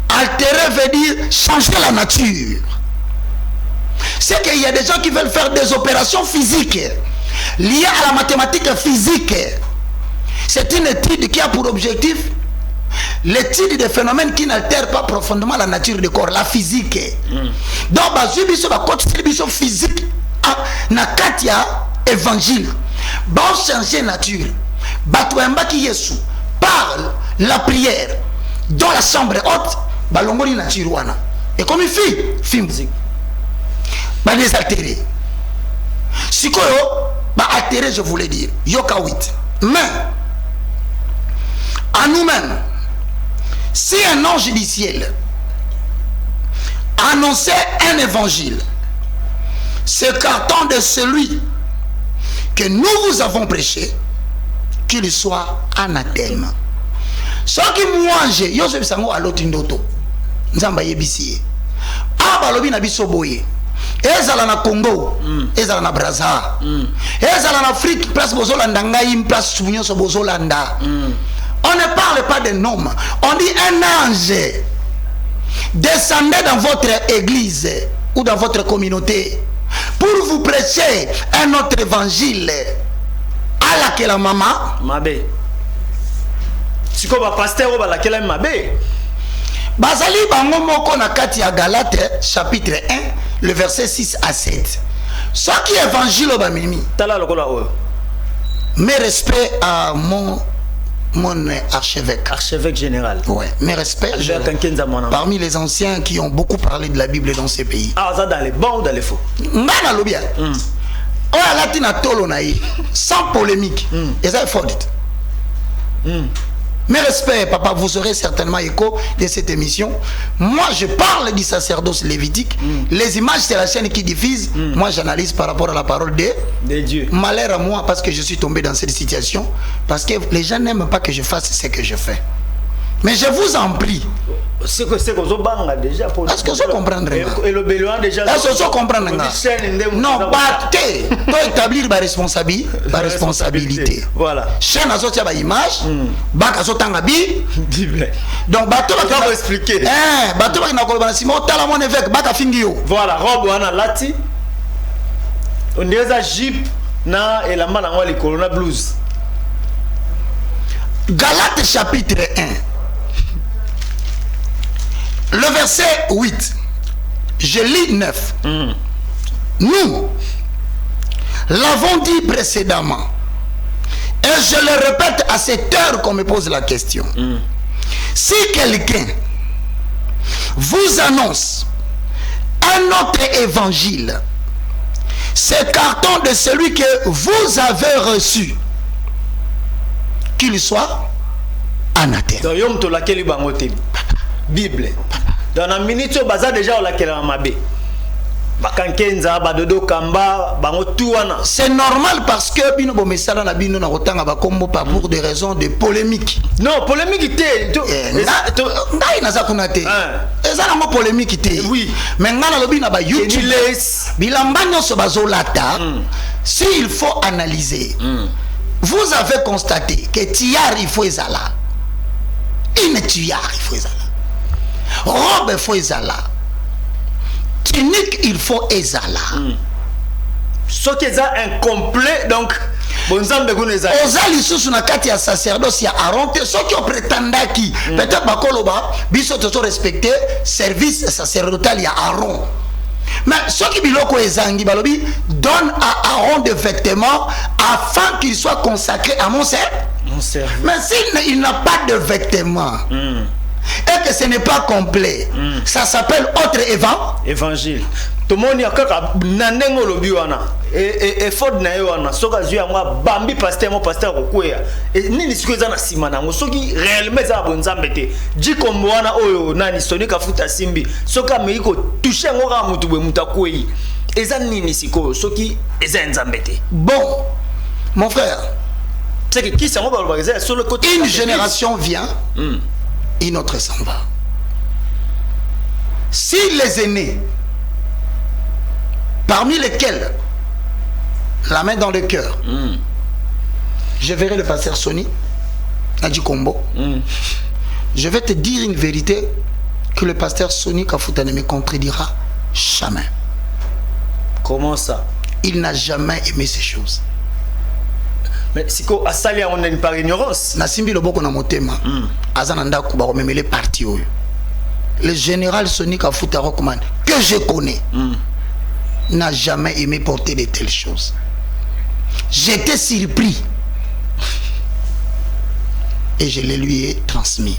Altérer veut dire changer la nature. C'est qu'il y a des gens qui veulent faire des opérations physiques liées à la mathématique physique. C'est une étude qui a pour objectif l'étude des phénomènes qui n'altèrent pas profondément la nature du corps, la physique. Donc, la physique na katia évangile. Bon changer nature. Batouemba qui Yesu par la prière dans la chambre haute, balongoli nature wana. Et comme une fille musique. Bah les altérer. Si quoi bah altérer je voulais dire. Yoka 8. Mais à nous-mêmes, si un ange du ciel annonçait un évangile s'écartant de celui que nous vous avons prêché, qu'il soit anathème. Ce qui mange, yo se bisango à l'autre ndoto. Nzamba yebisi. Ah balobi na biso boye. Ezala na Congo, ezala na Brazza, ezala na Afrique, place bozolanda ngai, place soubunyoso bozolanda. On ne parle pas d'un homme, on dit un ange. Descendez dans votre église ou dans votre communauté pour vous prêcher un autre évangile. À laquelle la maman Mabé. Si quoi pasteur ou laquelle Mabé. Bazali bango moko na kati ya Galates chapitre 1 le verset 6 à 7. Ce qui est évangile au bamimi. Mes respects à mon archevêque. Archevêque général. Ouais, mes respects. Parmi les anciens qui ont beaucoup parlé de la Bible dans ces pays. Ah, ça dans les bons ou dans les faux? Ngana lobia. Oh la tina tolo naï. Sans polémique. Et ça est fort. Mes respects, papa, vous serez certainement écho de cette émission. Moi, je parle du sacerdoce lévitique. Les images, c'est la chaîne qui diffuse. Moi, j'analyse par rapport à la parole de Dieu. Malheur à moi parce que je suis tombé dans cette situation. Parce que les gens n'aiment pas que je fasse ce que je fais. Mais je vous en prie. c'est que vous banga déjà pour. Est-ce que vous comprenez? Et le béloin déjà. Est-ce que vous comprenez? Non, battez. Pour établir ma responsabilité. Voilà. Chaîne à sortir ma image. Bac à sortir ma Bible. Donc bateau va vous expliquer. Bateau va n'avoir pas si mon talent mon évêque bac à fingio. Voilà, robe wana lati. On dirait ça jeep na et la malangwa les Corona Blues. Galates chapitre 1. Le verset 8. Je lis 9. Nous l'avons dit précédemment. Et je le répète à cette heure qu'on me pose la question. Si quelqu'un vous annonce un autre évangile, s'écartant de celui que vous avez reçu, qu'il soit anathème. Donc yom to laquelle bangote Bible. Dans la minute baza déjà laquelle mabe. Bakankenza badodo kamba bango tuana. C'est normal parce que bino bo mesala na bino na rotanga ba kombo pas pour des raisons de polémique. Non, polémique té. Ngai na zakunate. Eza na polémique té. Oui. Mais ngana lobi na ba YouTube. Bilamba nyonso bazolata. S'il faut analyser. Vous avez constaté que tiar il faut ezala. Une tiar il faut ezala. Robe il faut ezala. Tunique il faut ezala. Ce qui est incomplet donc bonzambe goneza. Ozali sous na kati ya sacerdoce ya Aaron te ceux qui ont prétendaki peut-être bakoloba biso to respecter service sacerdotal ya Aaron. Mais ceux qui biloko ezangi balobi donne à Aaron des vêtements afin qu'il soit consacré à mon service. Mais s'il n'a pas de vêtements et que ce n'est pas complet, ça s'appelle autre évangile. Tout le monde a kaka nanengo lobi wana et ford na yo wana soka zui moi bambi pasteur kokwea et nini sikoza na sima nango soki réellement za bonzambe te ji kombo wana oyo nani Sony Kafuta simbi soka meiko toucher ngo ka mutu bwe mutakwei eza nini siko soki eza nzambe te. Bon mon frère, c'est que qui ça ngo ba sur le côté une génération vient une autre s'en va. Si les aînés parmi lesquels la main dans le cœur, je verrai le pasteur Sony Nadi Kombo. Je vais te dire une vérité que le pasteur Sony Kafuta ne me contredira jamais. Comment ça? Il n'a jamais aimé ces choses. Mais si ko asali on est par ignorance. Nasimbi loboko na motema. Azananda kuba rememele parti oyo. Le général Sony Kafuta recommande que je connais. N'a jamais aimé porter de telles choses. J'étais surpris et je les lui ai transmis.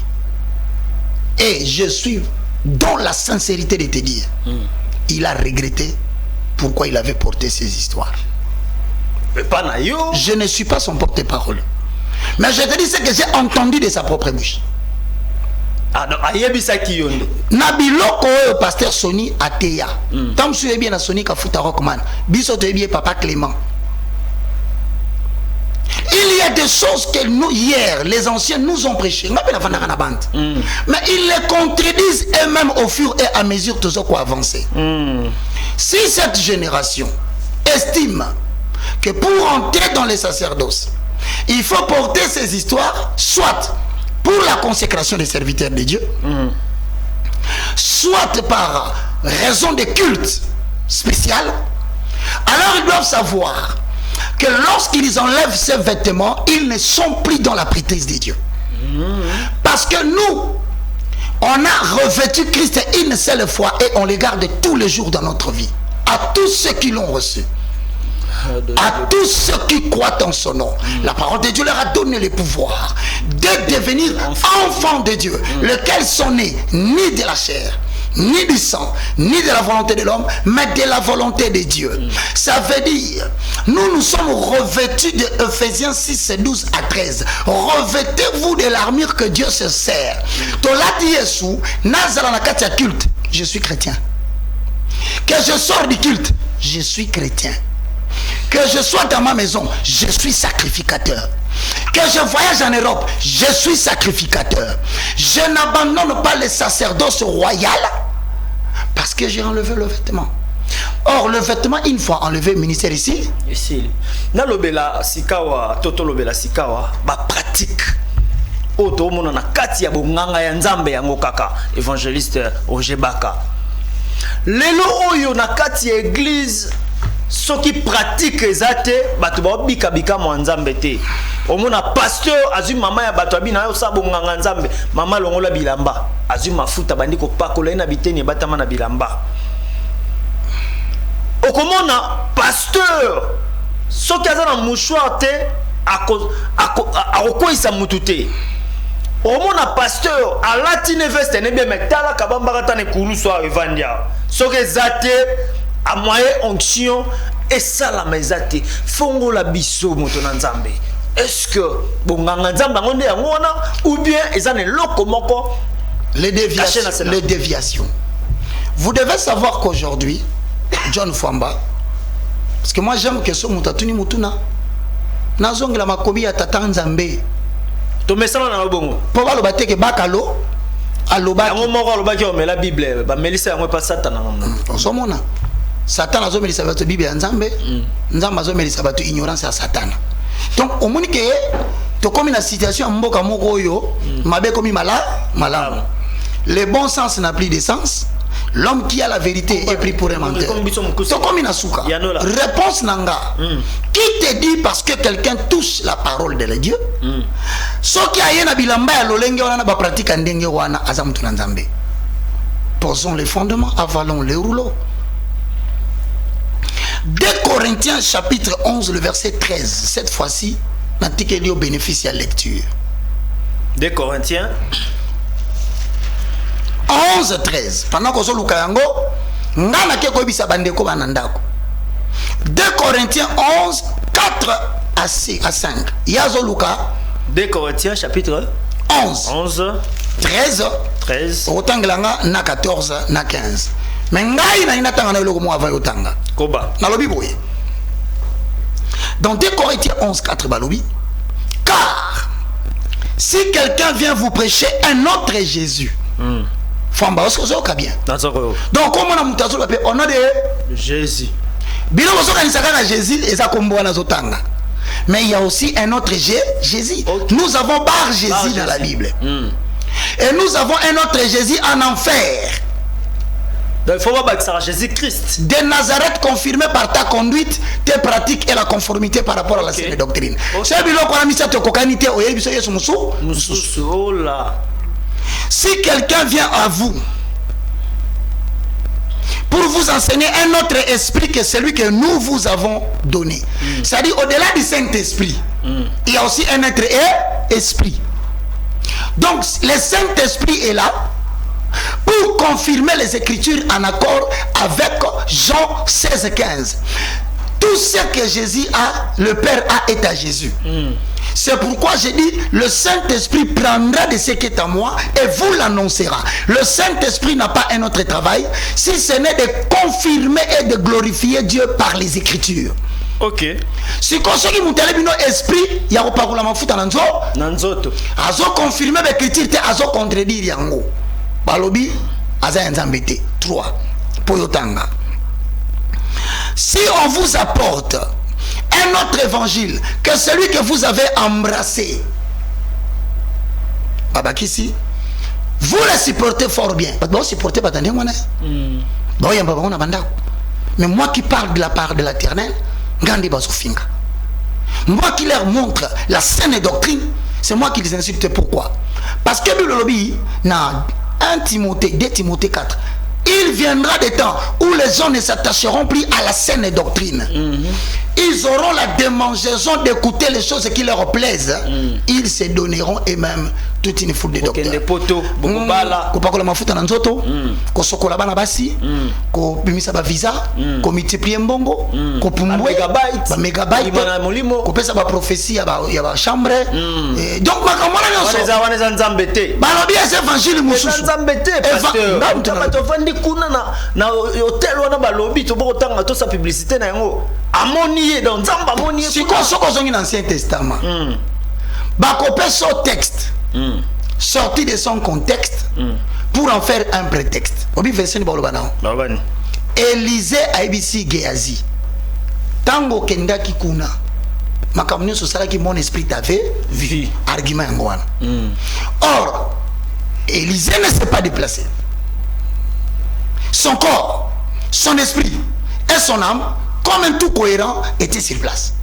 Et je suis dans la sincérité de te dire, il a regretté pourquoi il avait porté ces histoires. Mais pas naïo. Je ne suis pas son porte-parole, mais je te dis ce que j'ai entendu de sa propre bouche. Ah non, ayebisa kiyonde. Nabiloko pasteur Sony ateya. Tant que bien na Sony Kafuta Rockman. Biso te bien papa Clément. Il y a des choses que nous hier les anciens nous ont prêché. Mais ils les contredisent eux-mêmes au fur et à mesure tous quoi avancer. Si cette génération estime que pour entrer dans les sacerdoces, il faut porter ces histoires, soit pour la consécration des serviteurs de Dieu, soit par raison de culte spécial, alors ils doivent savoir que lorsqu'ils enlèvent ces vêtements, ils ne sont plus dans la prêtrise de Dieu. Parce que nous, on a revêtu Christ une seule fois et on le garde tous les jours dans notre vie. À tous ceux qui l'ont reçu, à tous ceux qui croient en son nom, la parole de Dieu leur a donné le pouvoir de devenir enfants de Dieu, lesquels sont nés ni de la chair, ni du sang, ni de la volonté de l'homme, mais de la volonté de Dieu. Ça veut dire, nous sommes revêtus de Ephésiens 6, 12 à 13. Revêtez-vous de l'armure que Dieu se sert. Je suis chrétien. Que je sors du culte, je suis chrétien. Que je sois dans ma maison, je suis sacrificateur. que je voyage en Europe, je suis sacrificateur. Je n'abandonne pas le sacerdoce royal parce que j'ai enlevé le vêtement. Or, le vêtement, une fois enlevé, ministère ici. Ici. Na lobela sikawa, toto lobela sikawa, ba pratique. Oto mona na kati ya bonganga ya nzambe yango kaka, évangéliste Roger Baka. Lelo oyo na kati ya église, soki pratique ezate, bato ba bika bika mo nzambe te. Omona pasteur azu mama ya bato abina yo sa bonganga nzambe, mama longola bilamba, azu mafuta bandi ko pakola na biteni batama na bilamba. Okomona pasteur soki aza na mouchoir te akokoisa mutu te. Omona pasteur alati ne veste ne bien metala kabamba ta ne kulu so evandia. Soki ezate a moyen onction et ça la mezate fongo la biso moto na nzambe. Est-ce que bonganga nzambe ngonde ngona ou bien ezane loko moko les déviations. Vous devez savoir qu'aujourd'hui John Fwamba, parce que moi j'aime que ce mutatuni mutuna nazongela makobi ya tata nzambe to mesana na bongo po baloba te ke bakalo aloba yango moko aloba ki omela bible ba melisa yango pa satana na osomona satana azomelisa bato bible ya nzambe nzambe azomelisa bato ignorance ya satana. Donc omoni ke to komi na situation ya mboka moko oyo mabe komi malamu. Le bon sens n'a plus de sens. L'homme qui a la vérité est pris pour un menteur. Réponse nanga. Qui te dit parce que quelqu'un touche la parole de Dieu? Ce qui a yena bilamba ya lolenge wana ba pratique ndenge wana azamtu na nzambe. Posons les fondements, avalons les rouleaux. 2 Corinthiens chapitre 11 le verset 13. Cette fois-ci, n'antikeli au bénéfice à lecture. 2 Corinthiens 11-13. Pendant que nous avons 2 Corinthiens 11, 4 à 5. Yazo Luka 2 Corinthiens chapitre 11 13 Otanglanga na 14 na 15. Mais ngai na inatanga na logo mo avant yotanga. Koba. Na lobi boye. Dans 2 Corinthiens 11, 4 balobi. Car si quelqu'un vient vous prêcher un autre Jésus, Famba osoka bien. Donc comment on a mutazo on a de Jésus. Bilo osoka ni saka na Jésus et ça kombo na zotanga. Mais il y a aussi un autre Jésus. Okay. Nous avons Bar Jésus dans la Bible. Et nous avons un autre Jésus en enfer. Donc il faut voir que ça Jésus-Christ. De Nazareth confirmé par ta conduite, tes pratiques et la conformité par rapport à la saine doctrine. C'est bilo ko na misa to kokanité o yebiso yesu musu. Oh là. Si quelqu'un vient à vous pour vous enseigner un autre esprit que celui que nous vous avons donné, c'est-à-dire au-delà du Saint-Esprit, il y a aussi un autre esprit. Donc le Saint-Esprit est là pour confirmer les Écritures en accord avec Jean 16-15. Tout ce que Jésus a, le Père a est à Jésus. C'est pourquoi j'ai dit, le Saint-Esprit prendra de ce qui est à moi et vous l'annoncera. Le Saint-Esprit n'a pas un autre travail, si ce n'est de confirmer et de glorifier Dieu par les Écritures. Ok. Si quand qui monte esprit, il y a pas la mafuta nanzoto. Azo confirmer l'écriture, azo contredire yango. Balobi aza nzambete 3 poyotanga. Si on vous apporte un autre évangile que celui que vous avez embrassé, Babakisi, vous le supportez fort bien. Mais moi qui parle de la part de l'Éternel, moi qui leur montre la saine doctrine, c'est moi qui les insulte. Pourquoi? Parce que le lobby, dans 1 Timothée, 2 Timothée 4, il viendra des temps où les gens ne s'attacheront plus à la saine doctrine. Ils auront la démangeaison d'écouter les choses qui leur plaisent. Ils se donneront eux-mêmes toute une foule de docteurs. Visa, multiplier mbongo, mégabyte, prophétie, chambre. Donc, si on a l'Ancien Testament, bakopé son texte sorti de son contexte pour en faire un prétexte. Obi verset ni balobana. Élisée ABC Géasi. Tango kendaki kuna. Makamnyo sosala ki mon esprit avait vu. Argument ngwana. Or, Élisée ne s'est pas déplacé. Son corps, son esprit et son âme, comme un tout cohérent, étaient sur place.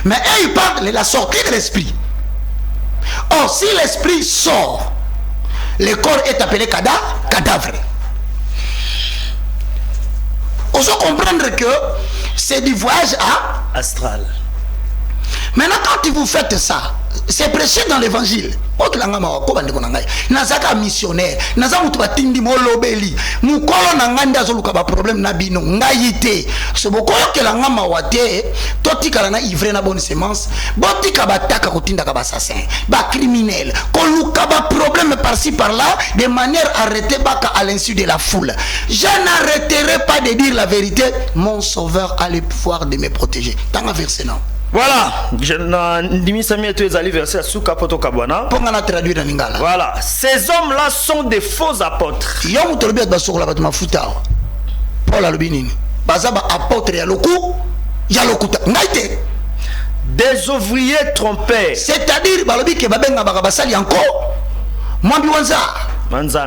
Mais il parle de la sortie de l'esprit. Or, si l'esprit sort, le corps est appelé cadavre. On doit comprendre que c'est du voyage astral. Maintenant, quand vous faites ça, c'est prêché dans l'évangile. Nazaka missionnaire, nazaka mutu batindi molobeli, mukolo nanganda zoluka ba problème na bino ngayite. Ce bokoyo ke la ngama wate, totika na ivre na bonne semence, botika bataka kotinda ka assassin, ba criminel, koluka ba problème par-ci par-là de manière arrêtée baka à l'insu de la foule. Je n'arrêterai pas de dire la vérité, mon sauveur a le pouvoir de me protéger. Tanga verset non. Voilà, verset sous capoto kabwana. Voilà, ces hommes-là sont des faux apôtres. Des ouvriers trompés. C'est-à-dire,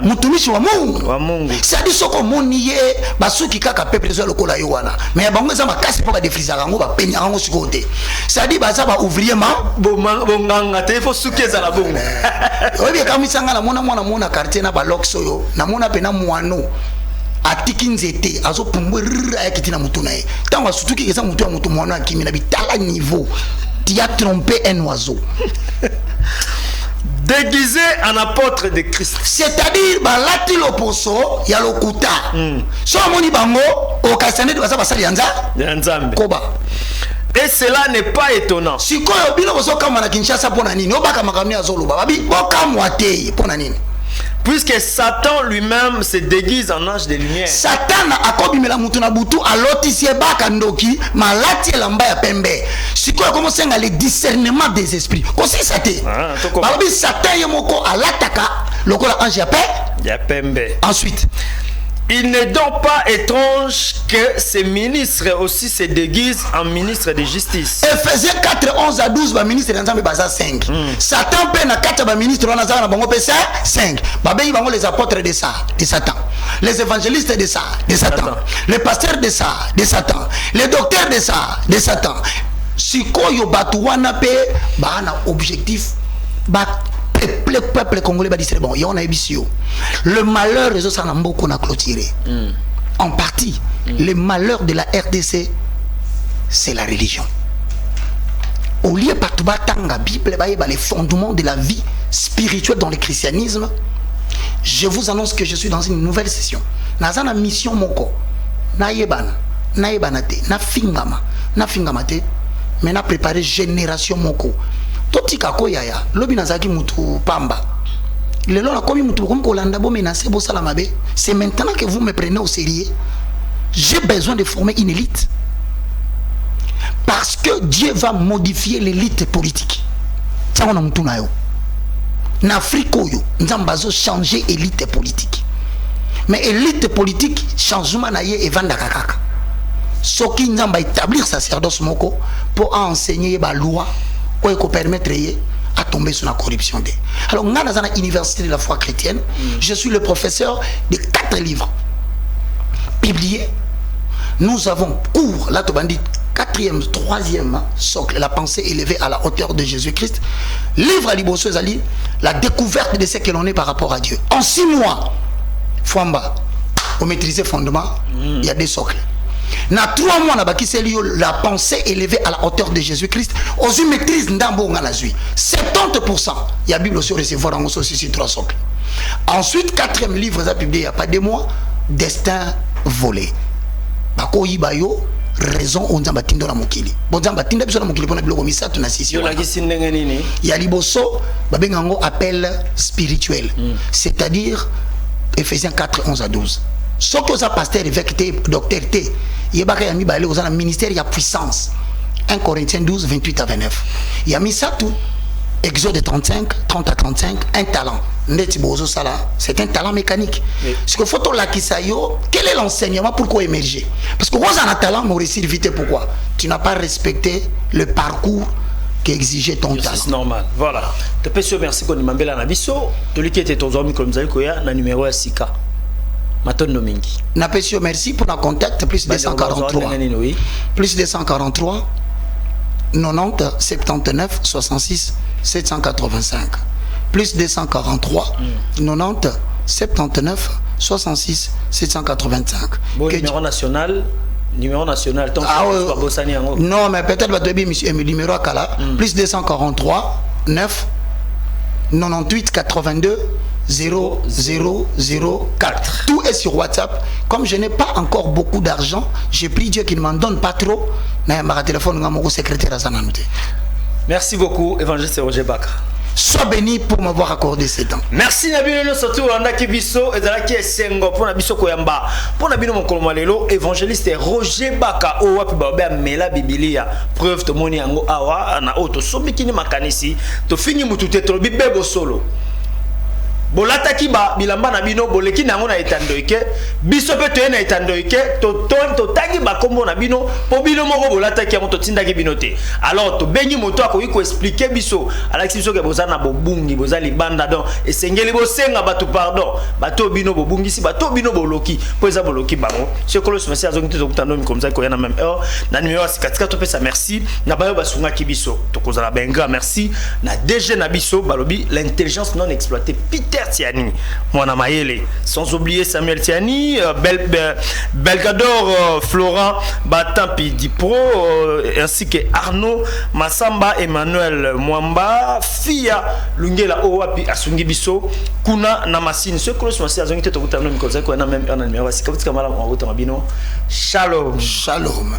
mutumishi wa Mungu. C'est-à-dire soko moniye basuki kaka peuple zo lokola yowana. Mais bango za makasi po ba defrisa rango ba penya rango sikote. C'est-à-dire baza ba ouvrier ma bonganga te fo suki za la bongo. Obi kamisanga na mona quartier na ba lokso yo. Na mona pena muano. Atiki nzete azo pumbwe rira yakitina mutu na ye. Tango sutuki keza mutu ya mutu muano akimi na bitala niveau. Tu as trompé un oiseau. Déguisé en apôtre de Christ. C'est-à-dire, balati l'oposo, ya lokuta. So amoni bango, au kasane de basa basali yanza. Yanzambe. Koba. Et cela n'est pas étonnant. Si ko yo bino boso kama na Kinshasa pona nini, obaka makamni azolo baba bi boka mwate pona nini. Puisque Satan lui-même se déguise en ange de lumière. Satan akobimela mutu na butu alotisie baka ndoki malati elamba ya pembe. Siko commence à le discernement des esprits. Kosi saté. Babi Satan yemoko alataka lokola ange ya pembe. Ensuite, il n'est donc pas étrange que ces ministres aussi se déguisent en ministres de justice. Ephésiens 4, 11 à 12, ba ministre d'Anzambe baza 5. Satan pe na 4 ba ministre wana za na bango pe 5. Babe bango les apôtres de Satan. Les évangélistes de Satan. Les pasteurs de Satan. Les docteurs de Satan. Sikoyo batu wana pe ba na objectif ba peuple congolais va dire c'est bon, on a ébissio. Le malheur les autres en beaucoup a clôturé. En partie, le malheur de la RDC, c'est la religion. Au lieu partout batanga Bible les fondements de la vie spirituelle dans le christianisme, je vous annonce que je suis dans une nouvelle session. Nazana mission moko. Na yebanate, na fingamate, mais na préparé génération moko. Totika koyaya lobi nazaki mutu pamba lelo na komi mutu comme kolanda bo menacer bo salamabe. C'est maintenant que vous me prenez au sérieux. J'ai besoin de former une élite parce que Dieu va modifier l'élite politique. Ça on a mutu na yo na Afrique oyo nzambazo changer élite politique. Mais élite politique changement na ye evanda kakaka soki nzamba établir sacerdoce moko pour enseigner ba loi pour permettre à tomber sur la corruption. Alors, dans la université de la foi chrétienne, je suis le professeur de 4 livres publiés. Nous avons cours, là, tu vas dire 4e, 3e socle, la pensée élevée à la hauteur de Jésus-Christ. Livre à Liboso Zali, la découverte de ce que l'on est par rapport à Dieu. En 6 mois, Fouamba, au maîtriser fondement, il y a 2 socles. Na 3 mois na baki la pensée élevée à la hauteur de Jésus-Christ aux maîtrise ndambo ngana zui 70%. Il y a Bible sur recevoir en aussi 3 socles. Ensuite 4e livre ça publié il y a pas 2 mois, destin volé. Bako yibayo raison on nzamba tindo na mokili. Bonzamba tinda biso na mokili pona biloko misatu na sisi. Il y a liboso babengango appel spirituel. C'est-à-dire Ephésiens 4 11 à 12. Ce que ça pasteur évêque docteur T, il y a mis un ministère, il y a puissance. 1 Corinthiens 12 28 à 29. Il y a mis ça tout. Exode 35, 30 à 35, un talent. C'est un talent mécanique. Parce que photo la Kisayo, quel est l'enseignement? Pourquoi émerger? Parce que vous avez un talent, mais réussir vite. Pourquoi? Tu n'as pas respecté le parcours qui exigeait ton talent. C'est normal. Voilà. Tu peux se merci qu'on m'a la Nabiso. Tu qui était ton homme comme Zalikoya, na numéro Sika. Maton Domingi. Napesio merci pour notre contact. Plus 243. Plus 243. 90 79 66 785. Plus 243 90 79 66 785. Bon, numéro national tant non mais peut-être va te dire numéro à Kala. Plus 243 9 98 82 0004. Tout est sur WhatsApp. Comme je n'ai pas encore beaucoup d'argent, j'ai pris Dieu qu'il ne m'en donne pas trop. Merci beaucoup, évangéliste Roger Baka. Sois béni pour m'avoir accordé ces temps. Merci Nabino surtout Randa Kibiso et Zalaki Sengo pour Nabiso Koyamba. Pour Nabino Mokolmalelo, évangéliste Roger Baka o wapi ba mela Biblia. Preuve to moni yango awa na auto somikini makanisi to fini mutute to bibebo solo. Bolata kiba bilamba na bino boleki nango na etandoike biso pe to na etandoike to tagi ba kombo na bino po bino moko bolata ki to tinda ki bino te. Alors to benyi moto akoki ko expliquer biso alaki biso ke bozana bobungi bozali banda donc esengeli bosenga batu pardon bato bino bobungi si bato bino boloki po eza boloki bango sekolo semesi azongi to kutando mi comme ça ko yana même heure na numéro sikatika to pesa merci na bayo basunga ki biso to kozala benga merci na DG na biso balobi l'intelligence non exploitée Peter Tiani, Mwana Mayele, sans oublier Samuel Tiani, Belgador Florent Batampi Dipro, ainsi que Arnaud Massamba Emmanuel Mwamba, Fia Lungela Owapi Asungi Biso, Kuna Namasine, ce que l'on sait, Shalom. Shalom.